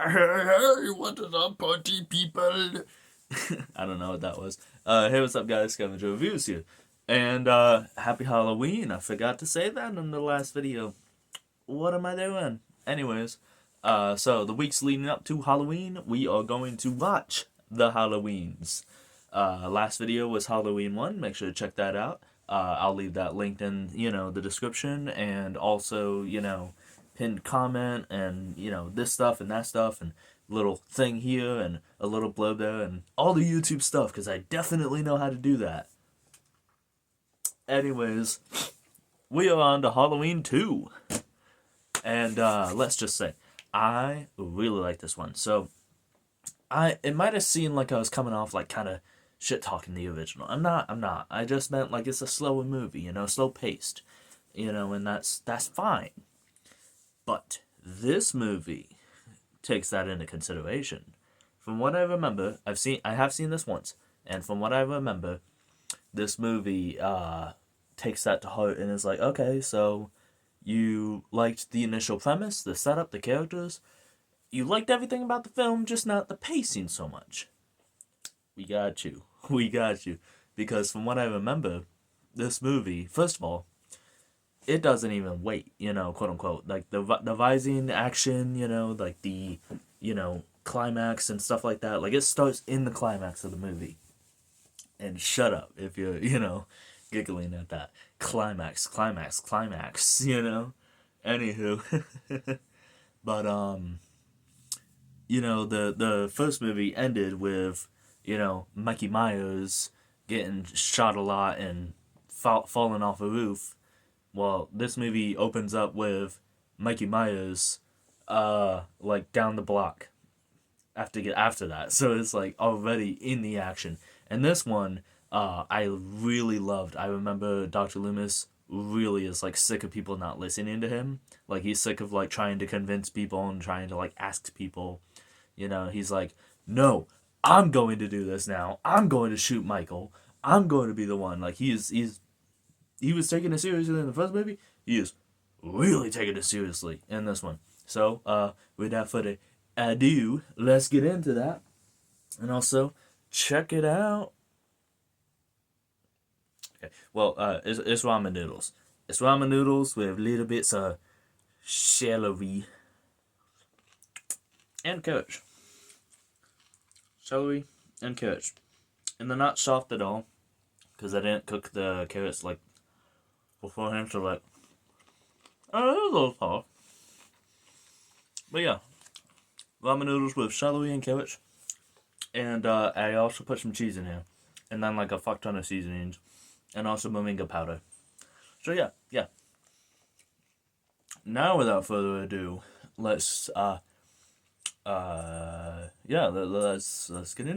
Hey, what is up, party people? I don't know what that was. Hey, what's up, guys? Scavenger Reviews here. And, happy Halloween. I forgot to say that in the last video. What am I doing? Anyways, so the weeks leading up to Halloween, we are going to watch the Halloweens. Last video was Halloween 1. Make sure to check that out. I'll leave that linked in, the description, and also, pinned comment, and, this stuff and that stuff, and little thing here, and a little blurb there, and all the YouTube stuff, because I definitely know how to do that. Anyways, we are on to Halloween 2. And, let's just say, I really like this one. So, it might have seemed like I was coming off, like, kind of shit-talking the original. I'm not. I just meant, like, it's a slower movie, slow-paced. And that's fine. But this movie takes that into consideration. From what I remember, I have seen this once, and from what I remember, this movie takes that to heart and is like, okay, so you liked the initial premise, the setup, the characters. You liked everything about the film, just not the pacing so much. We got you. We got you. Because from what I remember, this movie, first of all, it doesn't even wait, quote unquote. Like the rising action, like the, climax and stuff like that. Like it starts in the climax of the movie. And shut up if you're, giggling at that. Climax. Anywho. But, the first movie ended with, Mikey Myers getting shot a lot and falling off a roof. Well, this movie opens up with Mikey Myers, like down the block after that. So it's like already in the action. And this one, I really loved. I remember Dr. Loomis really is like sick of people not listening to him. Like he's sick of like trying to convince people and trying to like ask people. He's like, no, I'm going to do this now. I'm going to shoot Michael. I'm going to be the one. Like he was taking it seriously in the first movie. He is really taking it seriously in this one. So, without further ado, let's get into that. And also, check it out. Okay, well, it's ramen noodles. It's ramen noodles with little bits of celery and carrots. Celery and carrots. And they're not soft at all, because I didn't cook the carrots, like, beforehand, so, like, they're a little soft. But yeah, ramen noodles with celery and carrots. And I also put some cheese in here. And then, like, a fuck ton of seasonings. And also moringa powder. So yeah. Now, without further ado, let's get in.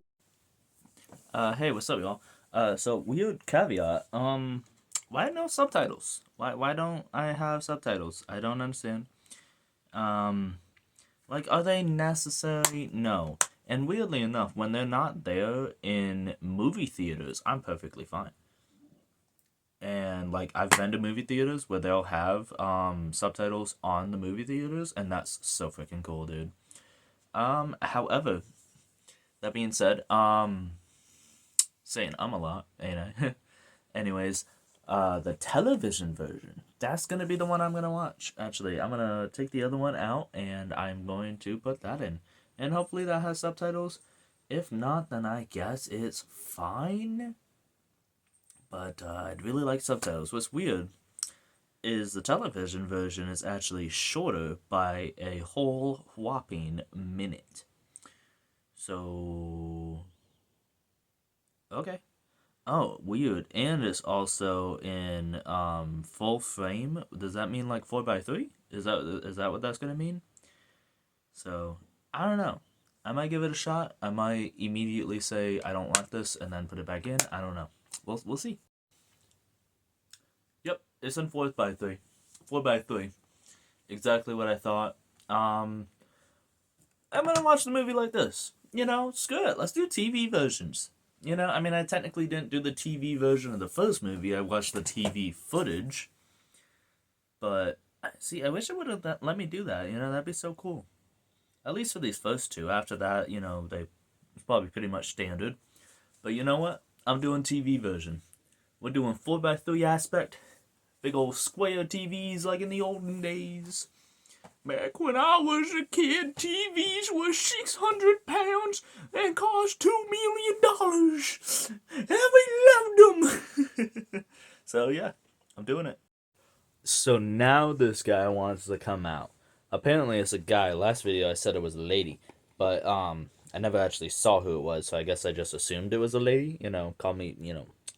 Hey, what's up, y'all? So weird caveat. Why no subtitles? Why don't I have subtitles? I don't understand. Like, are they necessary? No. And weirdly enough, when they're not there in movie theaters, I'm perfectly fine. And, like, I've been to movie theaters where they'll have, subtitles on the movie theaters, and that's so freaking cool, dude. However, that being said, saying a lot, ain't I? Anyways, the television version, that's gonna be the one I'm gonna watch. Actually, I'm gonna take the other one out, and I'm going to put that in. And hopefully that has subtitles. If not, then I guess it's fine. But, I'd really like subtitles. What's weird is the television version is actually shorter by a whole whopping minute. So, okay. Oh, weird. And it's also in full frame. Does that mean like 4:3? Is that what that's gonna mean? So, I don't know. I might give it a shot. I might immediately say I don't want this and then put it back in. I don't know. We'll see. Yep, it's in 4:3. 4:3. Exactly what I thought. I'm gonna watch the movie like this. Screw it. Let's do TV versions. I technically didn't do the TV version of the first movie. I watched the TV footage. But, see, I wish it would have let me do that. That'd be so cool. At least for these first two. After that, they probably pretty much standard. But you know what? I'm doing TV version. We're doing 4x3 aspect. Big old square TVs like in the olden days. Back when I was a kid, TVs were 600 pounds and cost $2 million. And we loved them. So yeah, I'm doing it. So now this guy wants to come out. Apparently it's a guy. Last video I said it was a lady. But I never actually saw who it was, so I guess I just assumed it was a lady. Call me,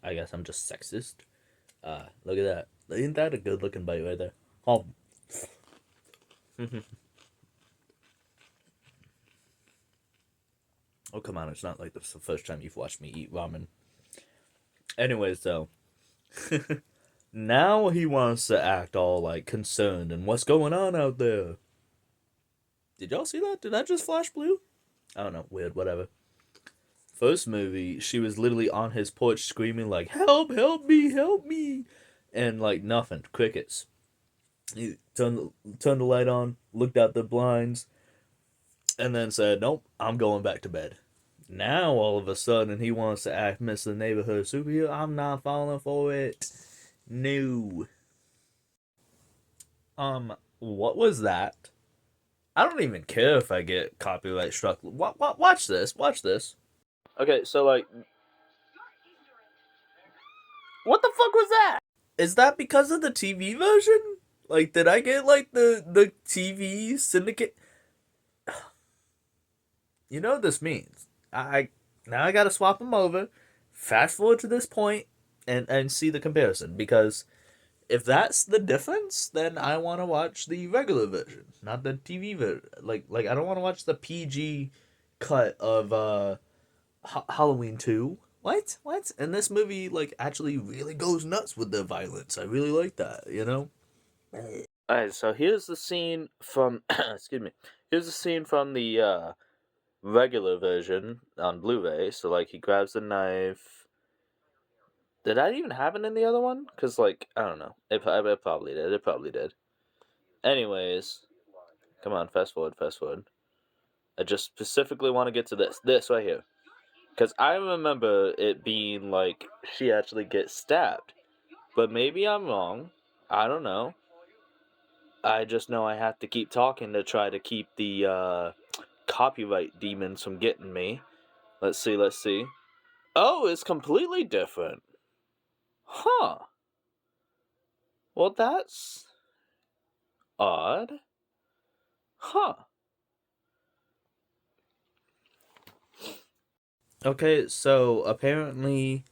I guess I'm just sexist. Look at that. Isn't that a good looking bite right there? Oh. Oh, come on. It's not like this the first time you've watched me eat ramen. Anyways, though. Now he wants to act all, like, concerned and what's going on out there. Did y'all see that? Did that just flash blue? I don't know. Weird. Whatever. First movie, she was literally on his porch screaming, like, help, help me, help me. And, like, nothing. Crickets. He turned the light on, looked out the blinds, and then said, nope, I'm going back to bed. Now, all of a sudden, he wants to act Mr. Neighborhood Superhero. I'm not falling for it. No. What was that? I don't even care if I get copyright struck. Watch this. Watch this. Okay, so, like, what the fuck was that? Is that because of the TV version? Like, did I get, like, the TV syndicate? You know what this means. Now I gotta swap them over, fast forward to this point, and see the comparison. Because if that's the difference, then I want to watch the regular version, not the TV version. Like I don't want to watch the PG cut of Halloween 2. What? And this movie, like, actually really goes nuts with the violence. I really like that, Alright, so here's the scene from, excuse me, here's the scene from the, regular version on Blu-ray. So, like, he grabs the knife. Did that even happen in the other one? Because, like, I don't know. It probably did. It probably did. Anyways, come on, fast forward. I just specifically want to get to this right here. Because I remember it being like she actually gets stabbed. But maybe I'm wrong. I don't know. I just know I have to keep talking to try to keep the copyright demons from getting me. Let's see. Oh, it's completely different. Huh. Well, that's odd. Huh. Okay, so apparently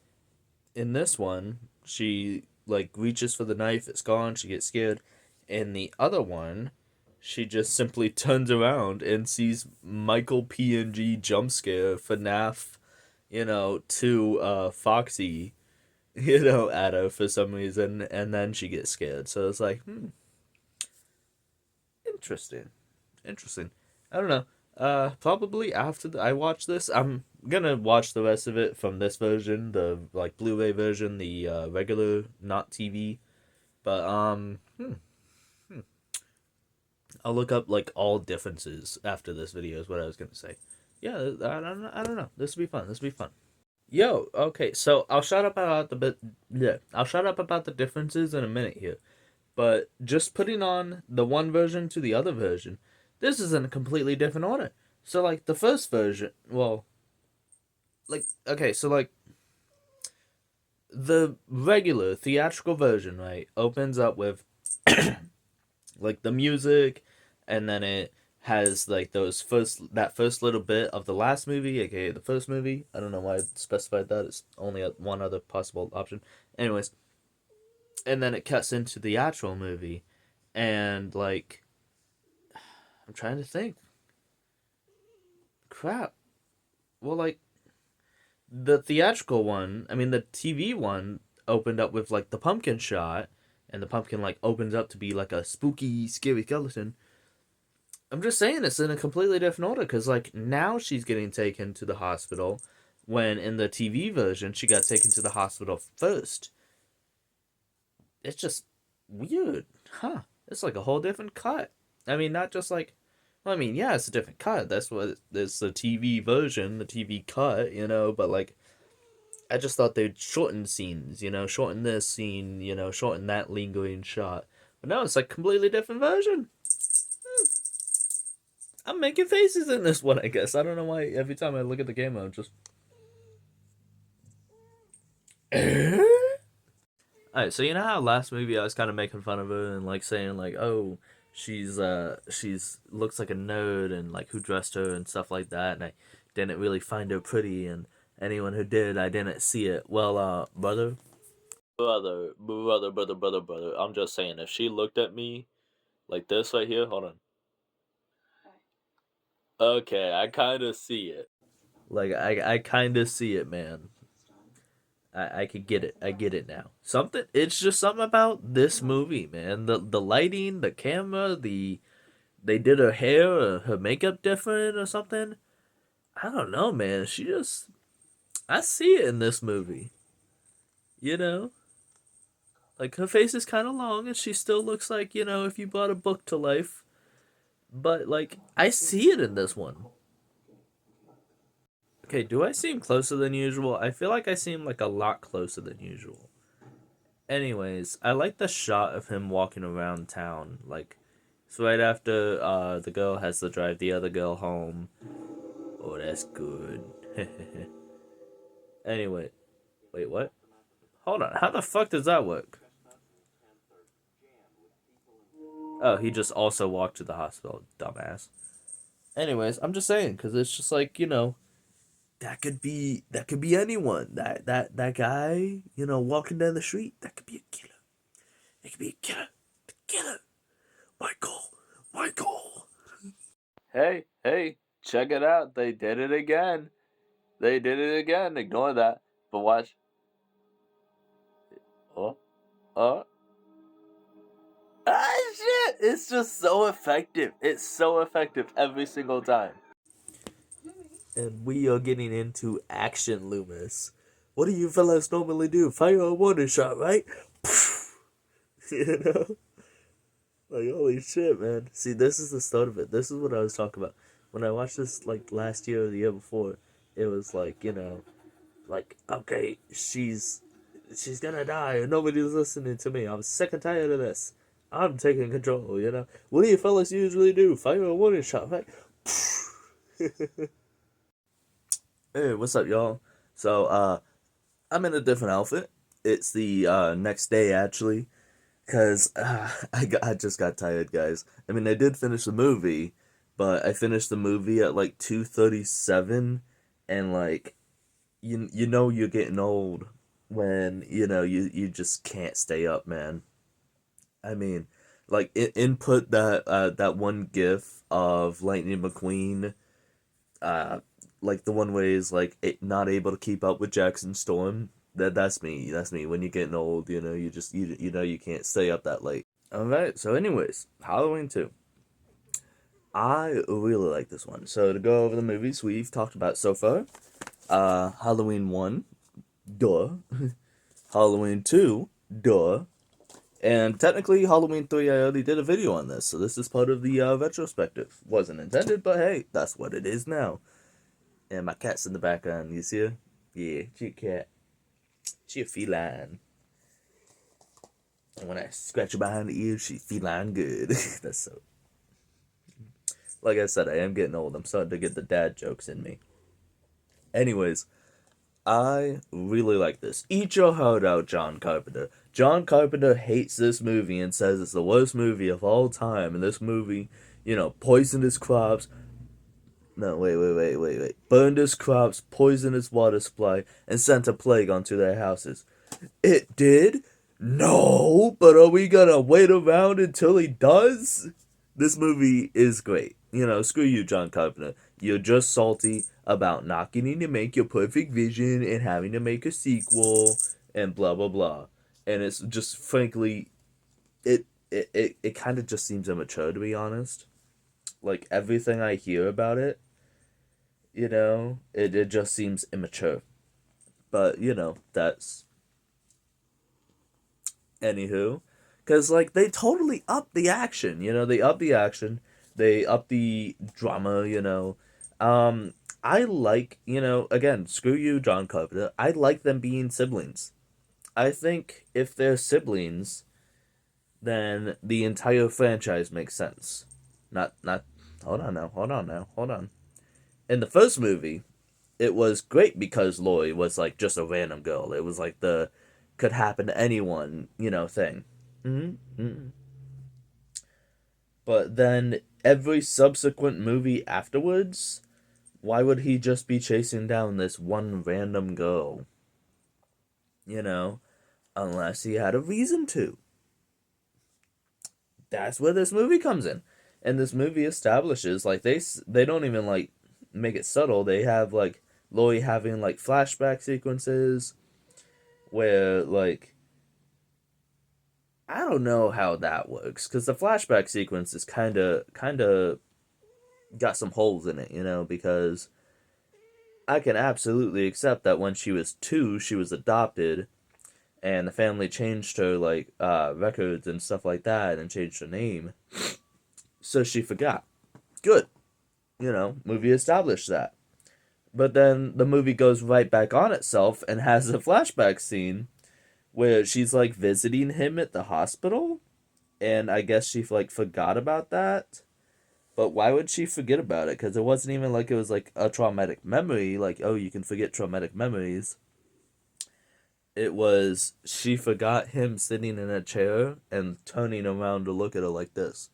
in this one, she, like, reaches for the knife, it's gone, she gets scared. In the other one, she just simply turns around and sees Michael PNG jump scare FNAF, to Foxy, at her for some reason, and then she gets scared. So it's like, interesting. I don't know. Probably after I watch this, I'm gonna watch the rest of it from this version, the, like, Blu-ray version, the regular, not TV. But I'll look up, like, all differences after this video is what I was gonna say. Yeah, I don't know. This will be fun. Yo, okay, so I'll shut up about the differences in a minute here. But just putting on the one version to the other version, this is in a completely different order. So, like, the first version, well, like, okay, so, like, the regular theatrical version, right, opens up with, like, the music, and then it has, like, that first little bit of the last movie, aka the first movie. I don't know why I specified that. It's only one other possible option. Anyways, and then it cuts into the actual movie, and, like, I'm trying to think. Crap. Well, like, the theatrical one, I mean, the TV one opened up with, like, the pumpkin shot, and the pumpkin, like, opens up to be, like, a spooky, scary skeleton. I'm just saying it's in a completely different order, because, like, now she's getting taken to the hospital, when in the TV version, she got taken to the hospital first. It's just weird. Huh. It's like a whole different cut. I mean, not just, like, I mean, yeah, it's a different cut. That's what it's the TV version, the TV cut, but like I just thought they'd shorten scenes, shorten this scene, shorten that lingering shot. But no, it's like completely different version. I'm making faces in this one, I guess. I don't know why every time I look at the camera, I'm just. Alright, so you know how last movie I was kind of making fun of her and like saying like, oh, she's looks like a nerd and like who dressed her and stuff like that, and I didn't really find her pretty, and anyone who did, I didn't see it. Well, brother. I'm just saying, if she looked at me like this right here, hold on. Okay, I kind of see it. Like I kind of see it, man. I could get it. I get it now. Something. It's just something about this movie, man. The lighting, the camera, they did her hair or her makeup different or something. I don't know, man. She just I see it in this movie. You know, like her face is kind of long, and she still looks like if you brought a book to life. But like I see it in this one. Okay, do I seem closer than usual? I feel like I seem like a lot closer than usual. Anyways, I like the shot of him walking around town. Like, it's right after the girl has to drive the other girl home. Oh, that's good. Anyway, wait, what? Hold on, how the fuck does that work? Oh, he just also walked to the hospital, dumbass. Anyways, I'm just saying, because it's just like, that could be anyone. That guy, walking down the street, that could be a killer. It could be a killer. The killer. Michael. Hey, check it out. They did it again. They did it again. Ignore that. But watch. Oh, oh. Ah, shit. It's just so effective. It's so effective every single time. And we are getting into action, Loomis. What do you fellas normally do? Fire a warning shot, right? you know? Like, holy shit, man. See, this is the start of it. This is what I was talking about. When I watched this, like, last year or the year before, it was like, like, okay, she's gonna die and nobody's listening to me. I'm sick and tired of this. I'm taking control. What do you fellas usually do? Fire a warning shot, right? Hey, what's up, y'all? So, I'm in a different outfit. It's the next day, actually. Because I just got tired, guys. I mean, I did finish the movie, but I finished the movie at like 2:37, and like you're getting old when you just can't stay up, man. I mean, like input that one GIF of Lightning McQueen, uh, like the one where he's like not able to keep up with Jackson Storm. That's me. That's me. When you're getting old, you just you can't stay up that late. All right. So, anyways, Halloween 2. I really like this one. So to go over the movies we've talked about so far, Halloween 1, duh. Halloween 2, duh. And technically, Halloween 3, I already did a video on this, so this is part of the retrospective. Wasn't intended, but hey, that's what it is now. And my cat's in the background, you see her? Yeah, she a cat. She a feline. And when I scratch her behind the ears, she feline good. That's so... Like I said, I am getting old. I'm starting to get the dad jokes in me. Anyways, I really like this. Eat your heart out, John Carpenter. John Carpenter hates this movie and says it's the worst movie of all time. And this movie, poisoned his crops. No, wait. Burned his crops, poisoned his water supply, and sent a plague onto their houses. It did? No, but are we gonna wait around until he does? This movie is great. Screw you, John Carpenter. You're just salty about not getting to make your perfect vision and having to make a sequel and blah blah blah. And it's just frankly, it kind of just seems immature, to be honest. Like everything I hear about it, it just seems immature. But that's anywho. Because, like, they totally up the action. They up the action. They up the drama, I like, again, screw you, John Carpenter. I like them being siblings. I think if they're siblings, then the entire franchise makes sense. Not, hold on now, hold on. In the first movie, it was great because Laurie was like just a random girl. It was like the could happen to anyone, thing. Mm-hmm. Mm-hmm. But then every subsequent movie afterwards, why would he just be chasing down this one random girl? You know, unless he had a reason to. That's where this movie comes in. And this movie establishes like they don't even like make it subtle. They have like Laurie having like flashback sequences where like I don't know how that works cuz the flashback sequence is kind of got some holes in it, because I can absolutely accept that when she was 2, she was adopted and the family changed her like records and stuff like that and changed her name. So she forgot. Good. Movie established that. But then the movie goes right back on itself and has a flashback scene where she's like visiting him at the hospital, and I guess she like forgot about that. But why would she forget about it? Because it wasn't even like it was like a traumatic memory. Like, oh, you can forget traumatic memories. It was she forgot him sitting in a chair and turning around to look at her like this.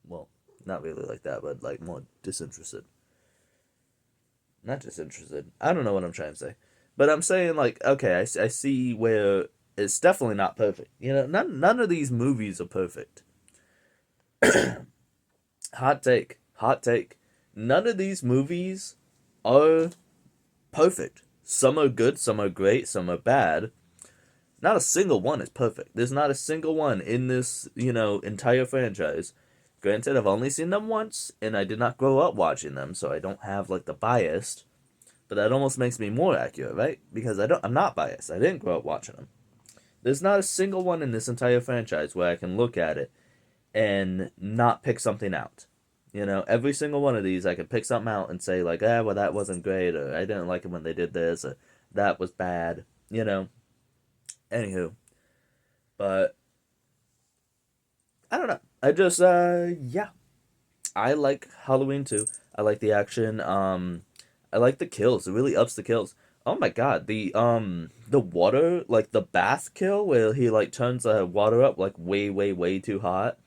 Well, not really like that, but like more disinterested. Not disinterested. I don't know what I'm trying to say. But I'm saying, like, okay, I see where it's definitely not perfect. None of these movies are perfect. Hot take. Hot take. None of these movies are perfect. Some are good, some are great, some are bad. Not a single one is perfect. There's not a single one in this, entire franchise. Granted, I've only seen them once, and I did not grow up watching them, so I don't have, like, the bias. But that almost makes me more accurate, right? Because I'm not biased. I didn't grow up watching them. There's not a single one in this entire franchise where I can look at it and not pick something out. Every single one of these, I can pick something out and say, like, well, that wasn't great, or I didn't like it when they did this, or that was bad, Anywho. But, I don't know. I just, yeah. I like Halloween 2. I like the action. I like the kills. It really ups the kills. Oh my god, the water, like the bath kill where he like turns the water up like way, way, way too hot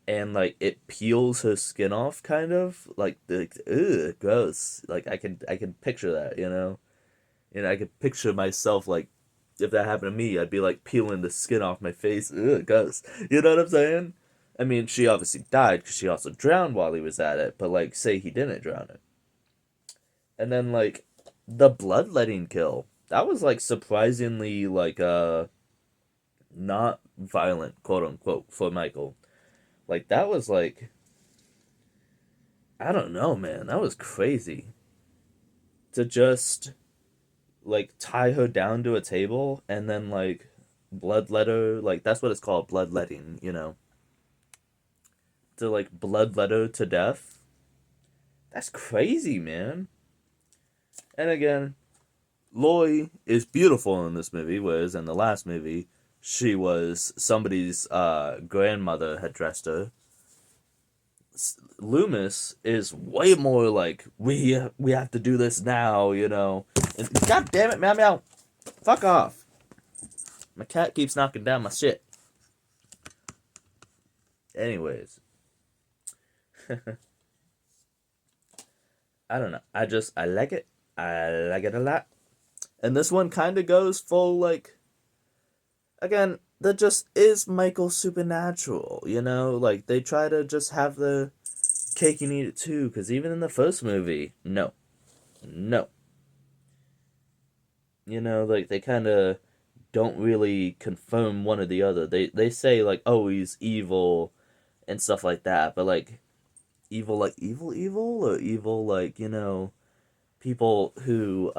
and like it peels her skin off kind of like ugh, gross. Like I can picture that, I could picture myself like if that happened to me, I'd be like peeling the skin off my face. Ugh, gross. You know what I'm saying? I mean, she obviously died because she also drowned while he was at it, but like say he didn't drown her. And then like the bloodletting kill. That was like surprisingly like not violent, quote unquote, for Michael. Like that was like I don't know, man. That was crazy. To just like tie her down to a table and then like bloodlet her, like that's what it's called, bloodletting, To like bloodlet her to death. That's crazy, man. And again, Laurie is beautiful in this movie, whereas in the last movie, she was somebody's grandmother had dressed her. Loomis is way more like we have to do this now, And, God damn it, meow meow, fuck off! My cat keeps knocking down my shit. Anyways, I don't know. I like it. I like it a lot. And this one kind of goes full like again, that just is Michael Supernatural, Like, they try to just have the cake and eat it too, because even in the first movie, no. No. Like, they kind of don't really confirm one or the other. They say, like, oh, he's evil and stuff like that, but, like, evil, like, evil, evil? Or evil, like, people who,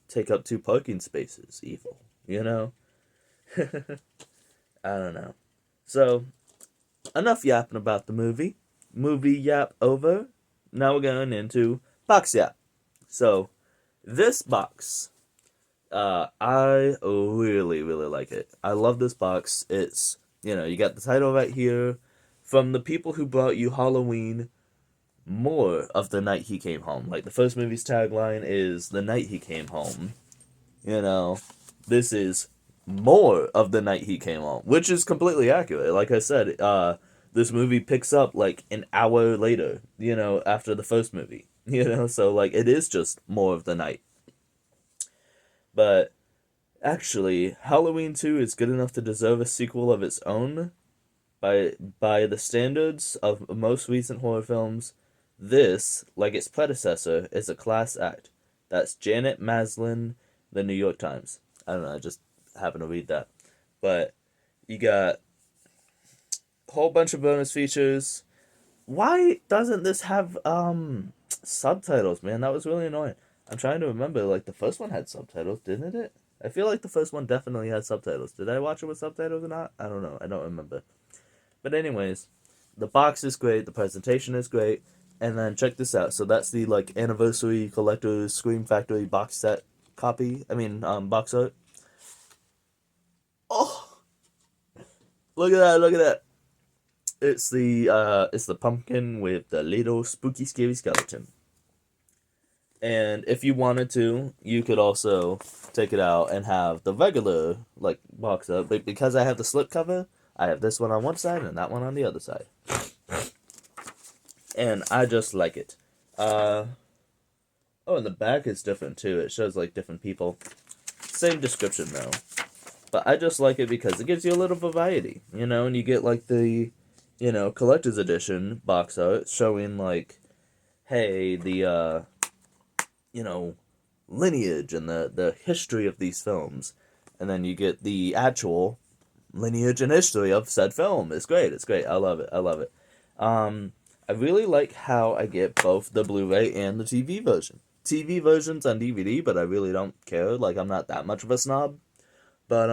take up 2 parking spaces, evil, I don't know. So, enough yapping about the movie. Movie yap over. Now we're going into box yap. So, this box, I really, really like it. I love this box. It's, you got the title right here. From the people who brought you Halloween, more of the night he came home. Like, the first movie's tagline is the night he came home. This is more of the night he came home, which is completely accurate. Like I said, this movie picks up like an hour later, after the first movie, so like it is just more of the night. But actually, Halloween 2 is good enough to deserve a sequel of its own by the standards of most recent horror films. This, like its predecessor, is a class act. That's Janet Maslin, The New York Times. I don't know, I just happened to read that. But you got a whole bunch of bonus features. Why doesn't this have subtitles, man? That was really annoying. I'm trying to remember, like, the first one had subtitles, didn't it? I feel like the first one definitely had subtitles. Did I watch it with subtitles or not? I don't know. I don't remember. But anyways, the box is great. The presentation is great. And then check this out. So that's the, like, anniversary collector's Scream Factory box set box art. Oh! Look at that, look at that. It's the pumpkin with the little spooky, scary skeleton. And if you wanted to, you could also take it out and have the regular, like, box art. But because I have the slipcover, I have this one on one side and that one on the other side. And I just like it. Oh, and the back is different too. It shows, like, different people. Same description, though. But I just like it because it gives you a little variety, and you get, like, the, collector's edition box art showing, like, hey, the, lineage and the history of these films. And then you get the actual lineage and history of said film. It's great. It's great. I love it. I love it. I really like how I get both the Blu-ray and the TV version. TV version's on DVD, but I really don't care. Like, I'm not that much of a snob. But,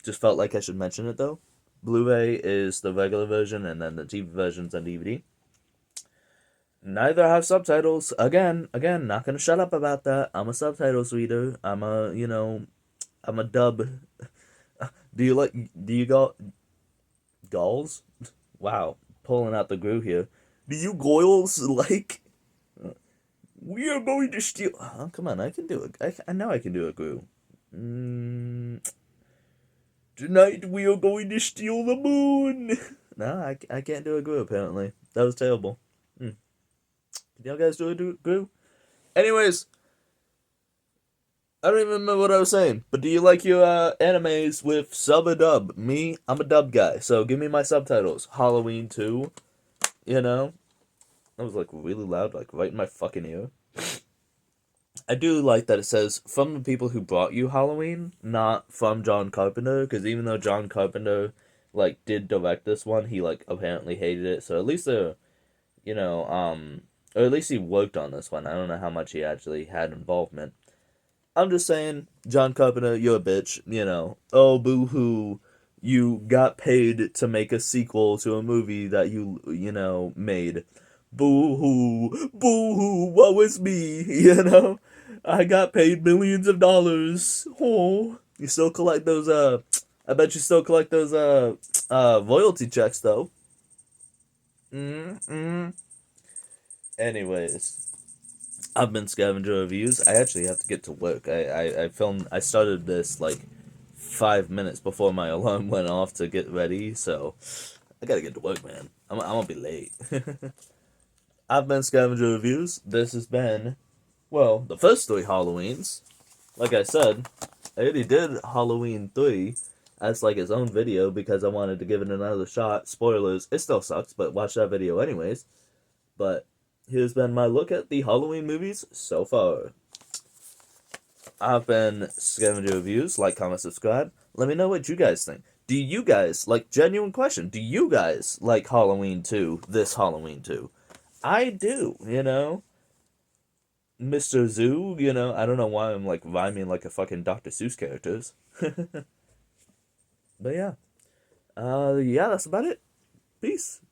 just felt like I should mention it, though. Blu-ray is the regular version, and then the TV version's on DVD. Neither have subtitles. Again, not gonna shut up about that. I'm a subtitles reader. I'm a dub. Do you go Gauls? Wow, pulling out the glue here. Do you Goyles like? We are going to steal. Oh, come on, I can do it. I know I can do a glue. Tonight we are going to steal the moon. No, I can't do a glue apparently. That was terrible. Can y'all guys do a glue? Anyways, I don't even remember what I was saying. But do you like your animes with sub or dub? Me, I'm a dub guy. So give me my subtitles. Halloween 2. That was like really loud, like right in my fucking ear. I do like that it says from the people who brought you Halloween, not from John Carpenter, because even though John Carpenter like did direct this one, he like apparently hated it. So at least or at least he worked on this one. I don't know how much he actually had involvement. I'm just saying, John Carpenter, you're a bitch. Oh boo-hoo, you got paid to make a sequel to a movie that you made. Boo-hoo, boo-hoo, woe is me, I got paid millions of dollars. Oh, you still collect those, I bet you still collect those, royalty checks, though. Anyways, I've been Scavenger Reviews. I actually have to get to work. I started this, like, 5 minutes before my alarm went off to get ready, so I gotta get to work, man. I'm gonna be late. I've been Scavenger Reviews. This has been, well, the first 3 Halloweens. Like I said, I already did Halloween 3 as, like, its own video because I wanted to give it another shot. Spoilers, it still sucks, but watch that video anyways. But here's been my look at the Halloween movies so far. I've been Scavenger Reviews. Like, comment, subscribe. Let me know what you guys think. Do you guys, like, genuine question, do you guys like Halloween 2, this Halloween 2? I do, Mr. Zoo, I don't know why I'm, like, rhyming like a fucking Dr. Seuss characters. But yeah. Yeah, that's about it. Peace.